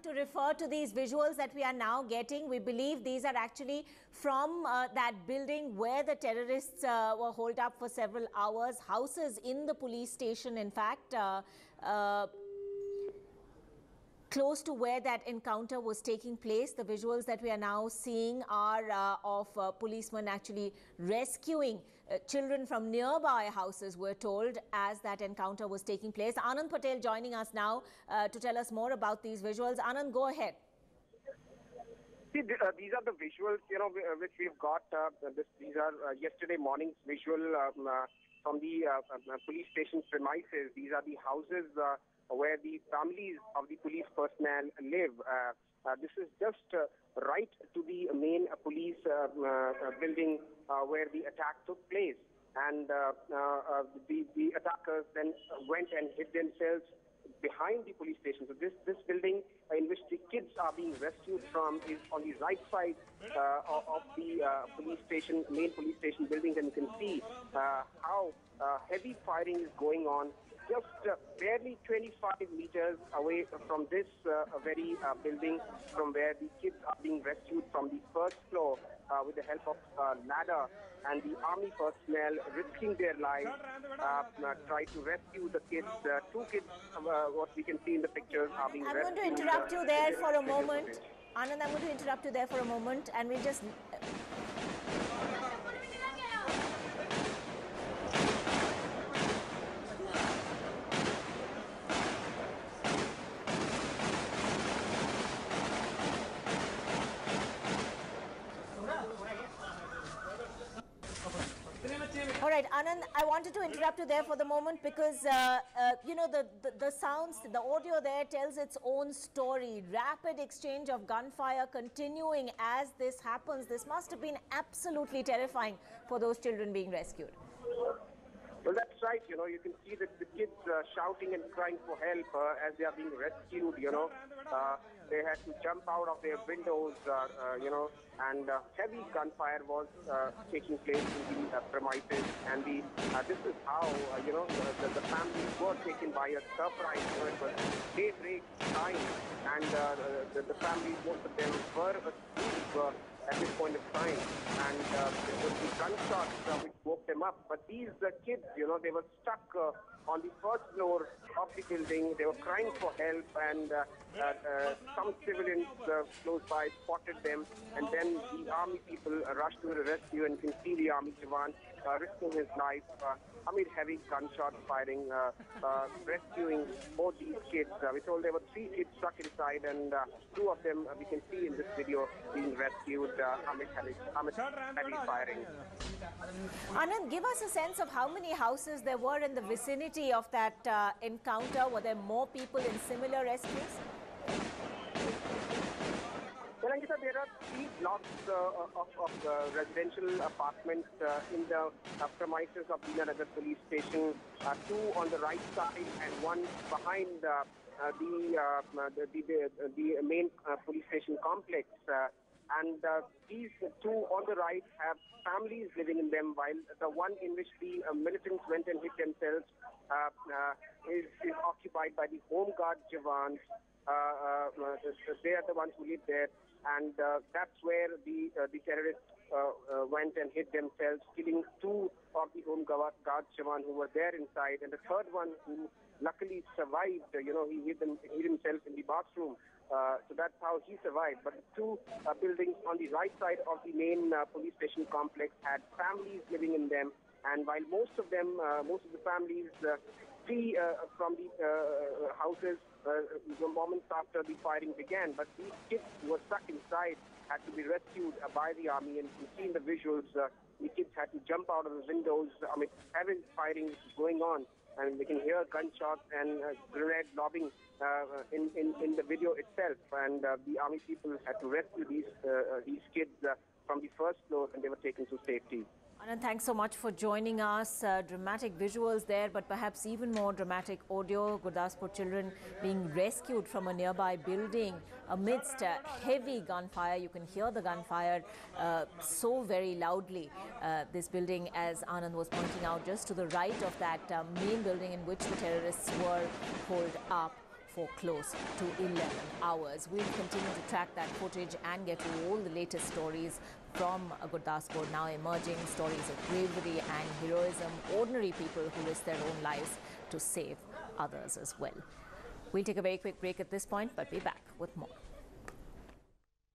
To refer to these visuals that we are now getting, we believe these are actually from that building where the terrorists were holed up for several hours, houses in the police station, in fact, close to where that encounter was taking place. The visuals that we are now seeing are of policemen actually rescuing children from nearby houses, we're told, as that encounter was taking place. Anand Patel joining us now to tell us more about these visuals. Anand, go ahead. See, these are the visuals, which we've got. These are yesterday morning's visual from the police station premises. These are the houses where the families of the police personnel live. This is just right to the main police building where the attack took place. And the attackers then went and hid themselves behind the police station. So this building in which the kids are being rescued from is on the right side of the police station, main police station buildings, and you can see how heavy firing is going on just barely 25 meters away from this very building, from where the kids are being rescued from the first floor with the help of ladder, and the army personnel risking their lives try to rescue the kids. Two kids, what we can see in the pictures, are being rescued. I'm going to interrupt you there for a moment. Anand, I'm going to interrupt you there for a moment, and we'll just... All right, Anand, I wanted to interrupt you there for the moment because, the sounds, the audio there tells its own story. Rapid exchange of gunfire continuing as this happens. This must have been absolutely terrifying for those children being rescued. Well, that's right. You can see that the kids shouting and crying for help as they are being rescued. They had to jump out of their windows, and heavy gunfire was taking place in the premises. And this is how, the families were taken by a surprise. It was daybreak time, and the families, most of them were asleep at this point of time, and it was the gunshots which woke them up. But these kids, they were stuck on the first floor of the building. They were crying for help, and some civilians close by spotted them, and then the army people rushed to the rescue, and you can see the army Jawan risking his life amid heavy gunshot firing, rescuing both these kids. We're told there were 3 kids stuck inside, and 2 of them we can see in this video being rescued amid heavy firing. Anand, give us a sense of how many houses there were in the vicinity of that encounter. Were there more people in similar rescues? Well, Ankita, there are 3 blocks of residential apartments in the premises of Dina Nagar police station, 2 on the right side and 1 behind the main police station complex. And these 2 on the right have families living in them, while the one in which the militants went and hid themselves is occupied by the Home Guard Jawans. They are the ones who live there, and that's where the terrorists went and hid themselves, killing 2 of the Home Guard Jawan who were there inside, and the third one who luckily survived. He hid himself in the bathroom. So that's how he survived. But the 2 buildings on the right side of the main police station complex had families living in them. And while most of the families flee from the houses the moments after the firing began, but these kids who were stuck inside had to be rescued by the army. And you can see in the visuals, the kids had to jump out of the windows amid heavy firing going on. And we can hear gunshots and grenade lobbing in the video itself. And the army people had to rescue these kids from the first floor, and they were taken to safety. Anand, thanks so much for joining us. Dramatic visuals there, but perhaps even more dramatic audio. Gurdaspur children being rescued from a nearby building amidst heavy gunfire. You can hear the gunfire so very loudly. This building, as Anand was pointing out, just to the right of that main building in which the terrorists were holed up for close to 11 hours. We'll continue to track that footage and get you all the latest stories from Gurdaspur, now emerging stories of bravery and heroism, ordinary people who risk their own lives to save others as well. We'll take a very quick break at this point, but be back with more.